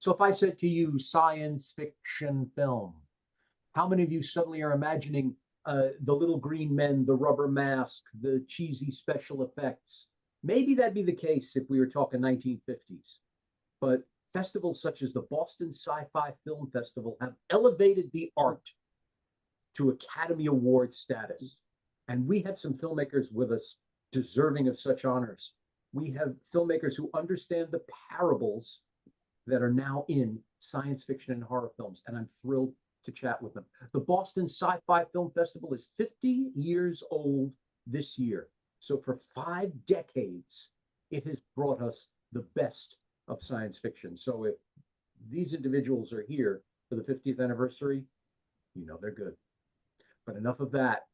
So if I said to you science fiction film, how many of you suddenly are imagining the little green men, the rubber mask, the cheesy special effects? Maybe that'd be the case if we were talking 1950s. But festivals such as the Boston Sci-Fi Film Festival have elevated the art to Academy Award status. And we have some filmmakers with us deserving of such honors. We have filmmakers who understand the parables that are now in science fiction and horror films, and I'm thrilled to chat with them. The Boston Sci-Fi Film Festival is 50 years old this year. So for 5 decades, it has brought us the best of science fiction. So if these individuals are here for the 50th anniversary, you know they're good. But enough of that.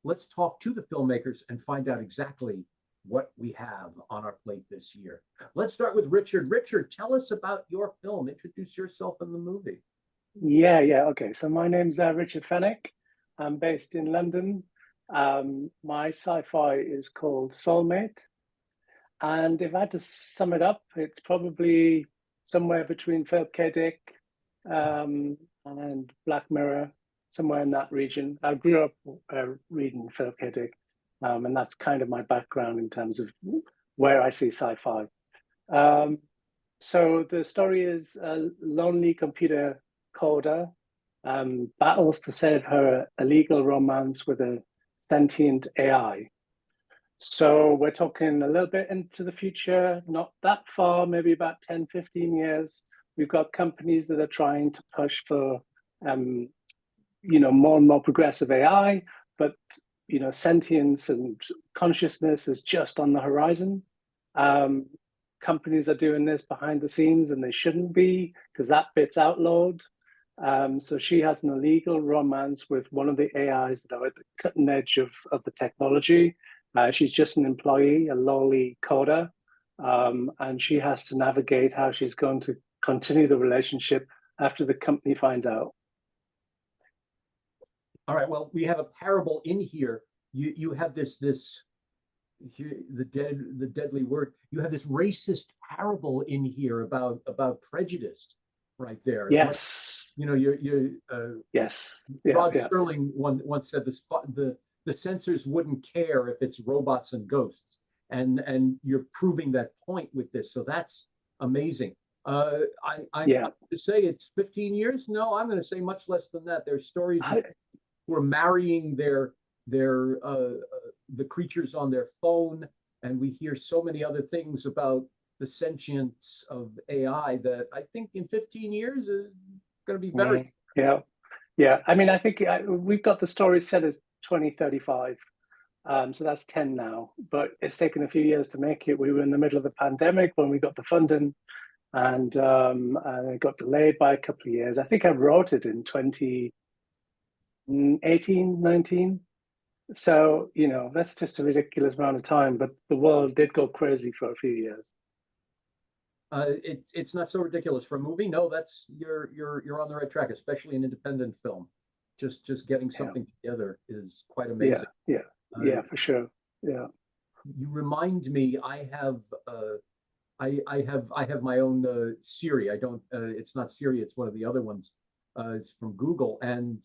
Let's talk to the filmmakers and find out exactly what we have on our plate this year. Let's start with Richard. Richard, tell us about your film. Introduce yourself in the movie. Yeah. Okay. So my name's Richard Fenwick. I'm based in London. My sci-fi is called SOULMATE. And if I had to sum it up, it's probably somewhere between Phillip Cordell and Black Mirror, somewhere in that region. I grew up reading Phillip Cordell, and that's kind of my background in terms of where I see sci-fi. So the story is a lonely computer coder battles to save her illegal romance with a sentient AI. So we're talking a little bit into the future, not that far, maybe about 10, 15 years. We've got companies that are trying to push for, more and more progressive AI, but, sentience and consciousness is just on the horizon. Companies are doing this behind the scenes, and they shouldn't be, because that bit's outlawed. So she has an illegal romance with one of the AIs that are at the cutting edge of the technology. She's just an employee, a lowly coder, and she has to navigate how she's going to continue the relationship after the company finds out. All right. Well, we have a parable in here. You have this here, the deadly word. You have this racist parable in here about prejudice, right there. Yes. Yes. Yeah, Rod Serling once said the censors wouldn't care if it's robots and ghosts, and you're proving that point with this. So that's amazing. I'm going to say it's 15 years. No, I'm going to say much less than that. There's stories who are marrying the creatures on their phone, and we hear so many other things about the sentience of AI that I think in 15 years is going to be better. Yeah. I mean, I think we've got the story set as 2035. So that's 10 now, but it's taken a few years to make it. We were in the middle of the pandemic when we got the funding, and it got delayed by a couple of years. I think I wrote it in 2018, 19. So, that's just a ridiculous amount of time, but the world did go crazy for a few years. It's not so ridiculous for a movie. No, that's you're on the right track, especially an independent film. Just getting something together is quite amazing. Yeah, for sure. Yeah. You remind me, I have my own Siri. I don't. It's not Siri. It's one of the other ones. It's from Google, and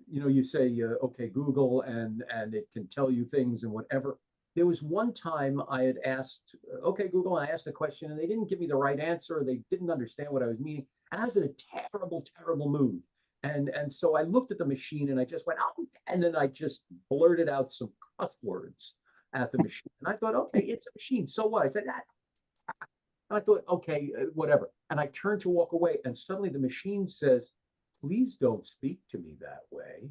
you say okay Google, and it can tell you things and whatever. There was one time I had asked, okay, Google, and I asked a question and they didn't give me the right answer, or they didn't understand what I was meaning. And I was in a terrible, terrible mood. And so I looked at the machine and I just went, oh, and then I just blurted out some cuss words at the machine. And I thought, okay, it's a machine. So what? I said, and I thought, okay, whatever. And I turned to walk away, and suddenly the machine says, please don't speak to me that way.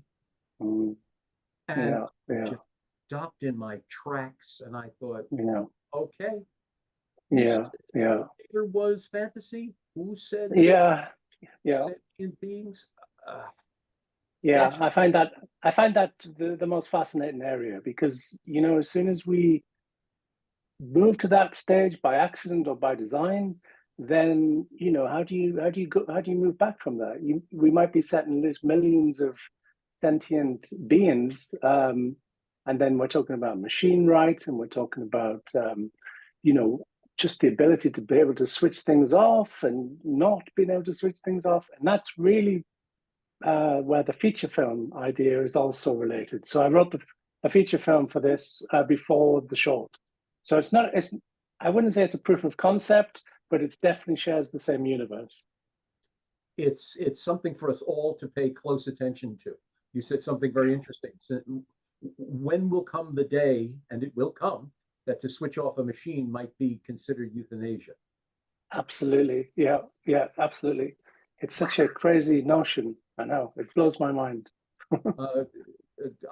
And just stopped in my tracks, and I thought, okay. There was fantasy. Who said sentient beings? I find that the most fascinating area, because as soon as we move to that stage by accident or by design, then how do you move back from that? We might be setting this millions of sentient beings, and then we're talking about machine rights, and we're talking about just the ability to be able to switch things off and not being able to switch things off. And that's really where the feature film idea is also related. So I wrote a feature film for this before the short. So I wouldn't say it's a proof of concept, but it definitely shares the same universe. It's something for us all to pay close attention to. You said something very interesting. So when will come the day, and it will come, that to switch off a machine might be considered euthanasia? Absolutely. Yeah, absolutely. It's such a crazy notion. I know. It blows my mind. Uh,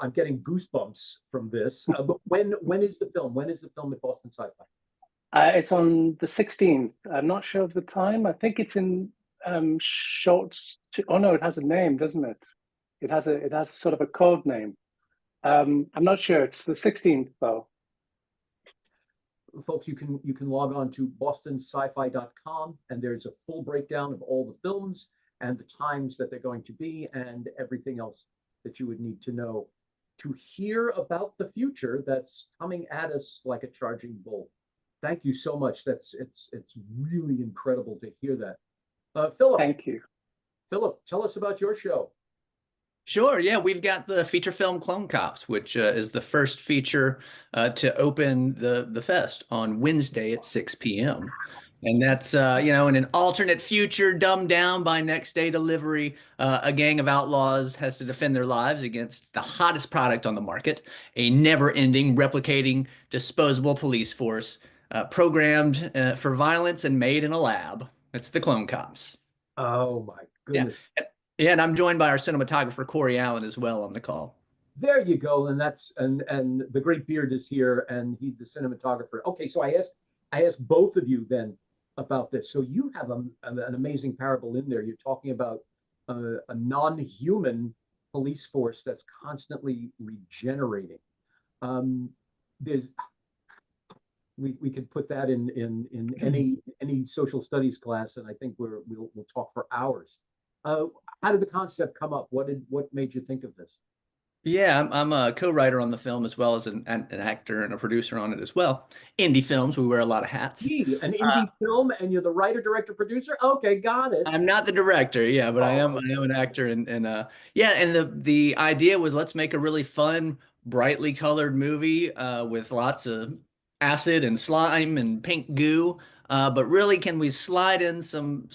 I'm getting goosebumps from this. But when is the film? When is the film at Boston Sci-Fi? It's on the 16th. I'm not sure of the time. I think it's in shorts. Oh no, it has a name, doesn't it? It has sort of a code name. I'm not sure. It's the 16th though. Folks, you can log on to bostonscifi.com, and there's a full breakdown of all the films and the times that they're going to be and everything else that you would need to know to hear about the future that's coming at us like a charging bull. Thank you so much. It's really incredible to hear that. Phillip, Thank you. Tell us about your show. Sure. Yeah, we've got the feature film Clone Cops, which is the first feature to open the fest on Wednesday at 6 p.m. And that's, in an alternate future dumbed down by next day delivery, a gang of outlaws has to defend their lives against the hottest product on the market, a never-ending, replicating, disposable police force programmed for violence and made in a lab. It's the Clone Cops. Oh my Yeah. goodness. Yeah, and I'm joined by our cinematographer, Corey Allen, as well on the call. There you go. And the great beard is here, and he's the cinematographer. Okay, so I asked both of you then about this. So you have an amazing parable in there. You're talking about a non-human police force that's constantly regenerating. There's we could put that in any social studies class, and I think we'll talk for hours. How did the concept come up? What made you think of this? Yeah, I'm a co-writer on the film as well as an actor and a producer on it as well. Indie films, we wear a lot of hats. An indie film, and you're the writer, director, producer. Okay, got it. I'm not the director, yeah, but I am an actor, and yeah, and the idea was let's make a really fun, brightly colored movie with lots of acid and slime and pink goo. But really, can we slide in some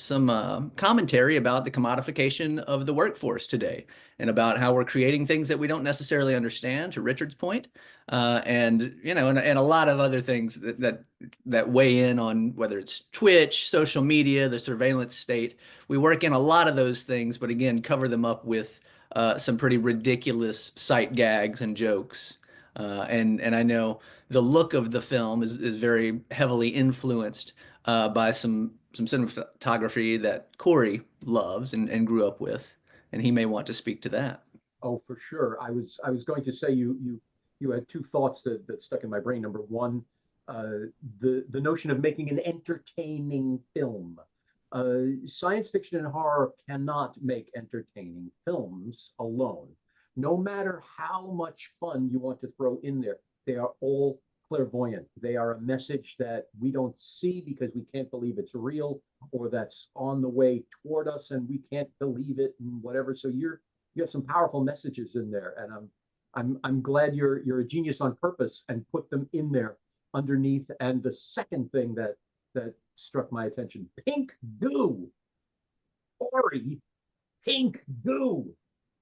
commentary about the commodification of the workforce today, and about how we're creating things that we don't necessarily understand, to Richard's point, and and a lot of other things that weigh in on whether it's Twitch, social media, the surveillance state. We work in a lot of those things, but again, cover them up with some pretty ridiculous sight gags and jokes. And I know the look of the film is very heavily influenced by some cinematography that Corey loves and grew up with, and he may want to speak to that. Oh, for sure. I was going to say you had two thoughts that stuck in my brain. Number one, the notion of making an entertaining film. Science fiction and horror cannot make entertaining films alone. No matter how much fun you want to throw in there, they are all clairvoyant. They are a message that we don't see because we can't believe it's real, or that's on the way toward us and we can't believe it and whatever. So you have some powerful messages in there, and I'm glad you're a genius on purpose and put them in there underneath. And the second thing that struck my attention, pink goo. Ori, pink goo.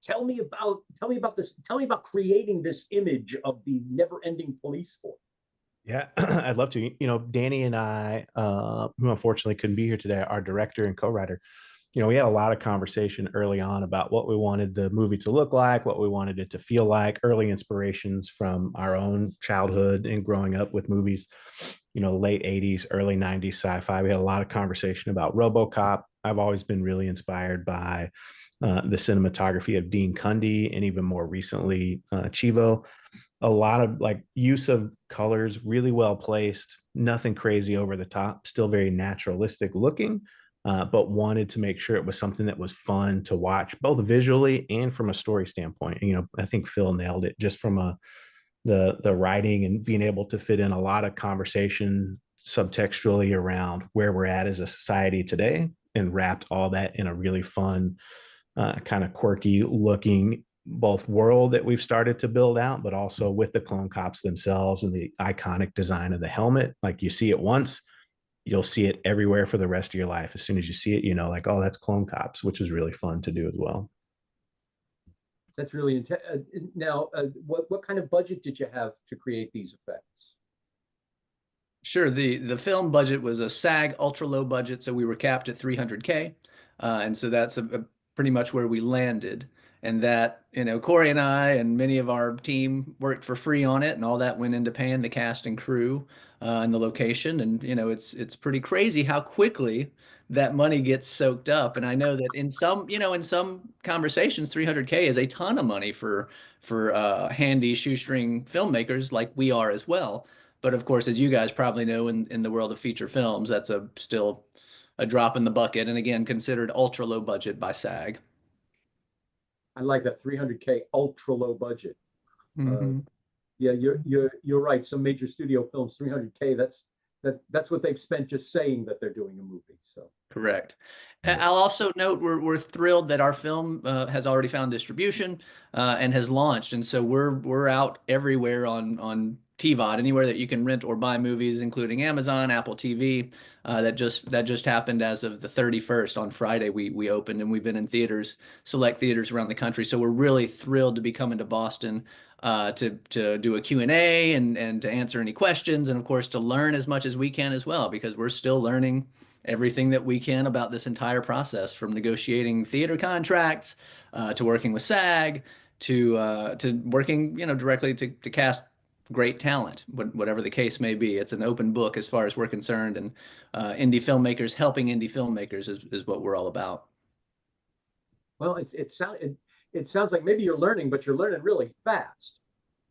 Tell me about this. Tell me about creating this image of the never-ending police force. Yeah, I'd love to. Danny and I, who unfortunately couldn't be here today, our director and co-writer, we had a lot of conversation early on about what we wanted the movie to look like, what we wanted it to feel like, early inspirations from our own childhood and growing up with movies, late 80s, early 90s sci-fi. We had a lot of conversation about RoboCop. I've always been really inspired by the cinematography of Dean Cundey, and even more recently, Chivo. A lot of use of colors, really well placed, nothing crazy over the top, still very naturalistic looking, but wanted to make sure it was something that was fun to watch, both visually and from a story standpoint. I think Phil nailed it, just from the writing and being able to fit in a lot of conversation subtextually around where we're at as a society today, and wrapped all that in a really fun, kind of quirky looking both world that we've started to build out, but also with the clone cops themselves and the iconic design of the helmet. Like, you see it once, you'll see it everywhere for the rest of your life. As soon as you see it, you know, like, oh, that's clone cops, which is really fun to do as well. That's really intense. Now, what kind of budget did you have to create these effects? Sure. The film budget was a SAG ultra low budget, so we were capped at 300K, and so that's pretty much where we landed. And that, you know, Corey and I and many of our team worked for free on it, and all that went into paying the cast and crew and the location. And you know, it's pretty crazy how quickly that money gets soaked up. And I know that in some, you know, in some conversations, 300K is a ton of money for handy shoestring filmmakers like we are as well. But of course, as you guys probably know, in the world of feature films, that's still a drop in the bucket, and again, considered ultra low budget by SAG. I like that 300K ultra low budget. Mm-hmm. Yeah, you're right. Some major studio films, 300K. That's what they've spent just saying that they're doing a movie. So Correct. I'll also note we're thrilled that our film has already found distribution and has launched, and so we're out everywhere on TVOD, anywhere that you can rent or buy movies, including Amazon, Apple TV. That just happened as of the 31st on Friday. We opened, and we've been in select theaters around the country. So we're really thrilled to be coming to Boston to do a Q&A and to answer any questions, and of course to learn as much as we can as well, because we're still learning everything that we can about this entire process, from negotiating theater contracts to working with SAG to working, you know, directly to cast great talent, whatever the case may be. It's an open book as far as we're concerned, and indie filmmakers helping indie filmmakers is what we're all about. well, it sounds like maybe you're learning, but you're learning really fast,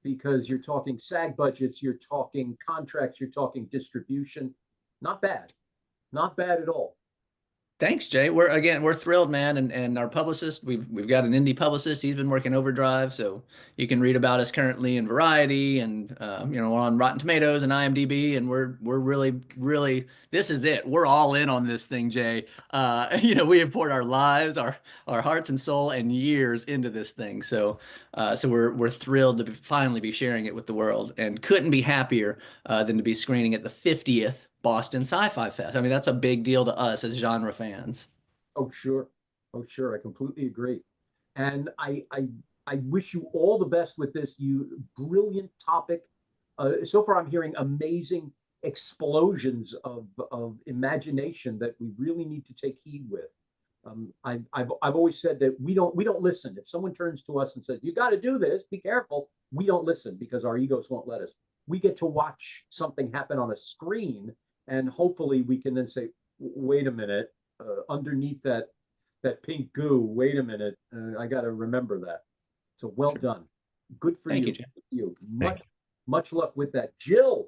because you're talking SAG budgets, you're talking contracts, you're talking distribution. Not bad. Not bad at all. Thanks, Jay. We're thrilled, man, and our publicist, we've got an indie publicist. He's been working overdrive, so you can read about us currently in Variety, and you know, we're on Rotten Tomatoes and IMDb, and we're really this is it. We're all in on this thing, Jay. You know, we have poured our lives, our hearts and soul, and years into this thing. So we're thrilled to finally be sharing it with the world, and couldn't be happier than to be screening at the 50th Boston Sci-Fi Fest. I mean, that's a big deal to us as genre fans. Oh, sure. Oh, sure. I completely agree. And I wish you all the best with this. You brilliant topic. So far, I'm hearing amazing explosions of imagination that we really need to take heed with. I've always said that we don't listen. If someone turns to us and says, "You got to do this, be careful," we don't listen, because our egos won't let us. We get to watch something happen on a screen, and hopefully we can then say, "Wait a minute, underneath that pink goo, wait a minute, I got to remember that." So well done. Good for Thank you. you, Jim. Good for you. Thank Much luck with that. Jill,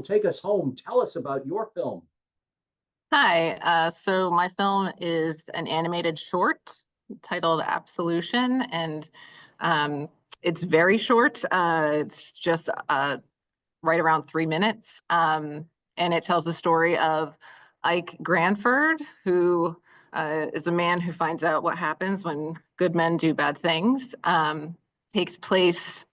take us home. Tell us about your film. Hi, so my film is an animated short titled Absolution, and it's very short. It's just right around 3 minutes, and it tells the story of Ike Granford, who is a man who finds out what happens when good men do bad things. Takes place,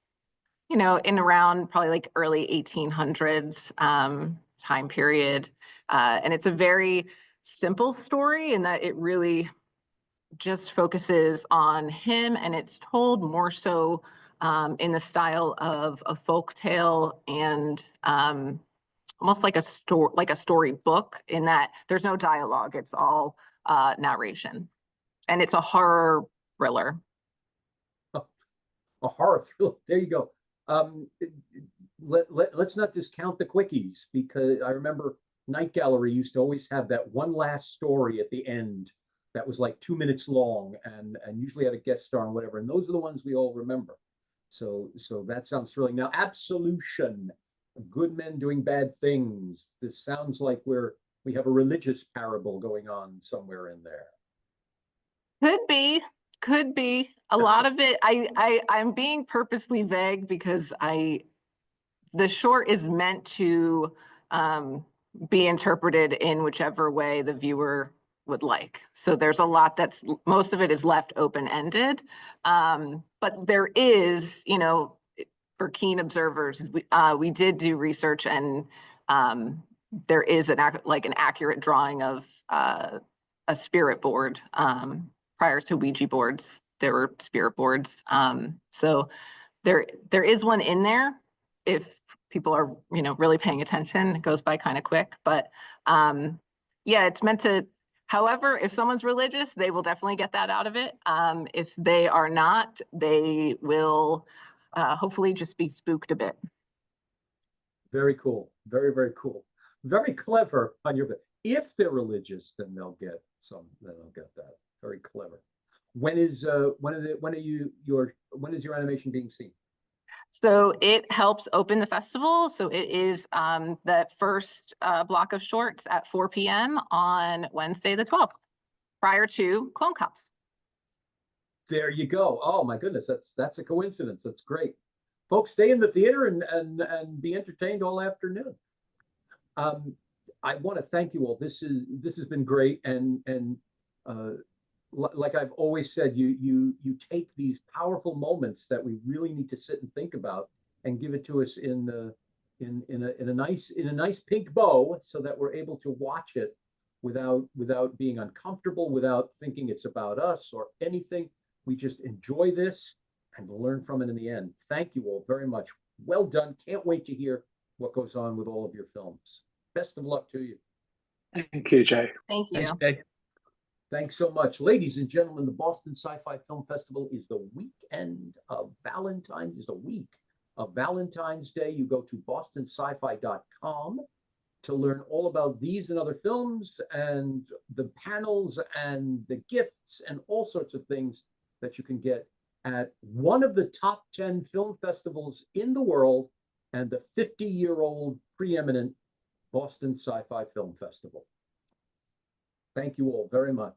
you know, in around probably like early 1800s time period. And it's a very simple story in that it really just focuses on him, and it's told more so in the style of a folk tale, and almost like a storybook, in that there's no dialogue. It's all narration. And it's a horror thriller. A horror thriller. There you go. Let's not discount the quickies, because I remember Night Gallery used to always have that one last story at the end that was like 2 minutes long, and usually had a guest star and whatever. And those are the ones we all remember. So that sounds thrilling. Now, Absolution, good men doing bad things. This sounds like we have a religious parable going on somewhere in there. Could be a lot of it. I'm being purposely vague because the short is meant to be interpreted in whichever way the viewer would like. So there's a lot that's, most of it is left open-ended. But there is, you know, for keen observers, we did do research, and there is an accurate drawing of a spirit board. Prior to Ouija boards, there were spirit boards. So there is one in there. If people are, you know, really paying attention, it goes by kind of quick. But yeah, it's meant to. However, if someone's religious, they will definitely get that out of it. If they are not, they will hopefully just be spooked a bit. Very cool. Very, very cool. Very clever on your bit. If they're religious, then they'll get that. Very clever. When is your animation being seen? So it helps open the festival. So it is that first block of shorts at 4 p.m. on Wednesday the 12th, prior to Clone Cops. There you go. Oh my goodness, that's a coincidence. That's great. Folks, stay in the theater and be entertained all afternoon. I want to thank you all. This has been great, and like I've always said, you take these powerful moments that we really need to sit and think about and give it to us in a nice pink bow, so that we're able to watch it without being uncomfortable, without thinking it's about us or anything. We just enjoy this and learn from it in the end. Thank you all very much. Well done. Can't wait to hear what goes on with all of your films. Best of luck to you. Thank you, Jay. Thank you. Thanks, Jay. Thanks so much. Ladies and gentlemen, the Boston Sci-Fi Film Festival is the weekend of Valentine's, is the week of Valentine's Day. You go to bostonscifi.com to learn all about these and other films and the panels and the gifts and all sorts of things that you can get at one of the top 10 film festivals in the world and the 50-year-old preeminent Boston Sci-Fi Film Festival. Thank you all very much.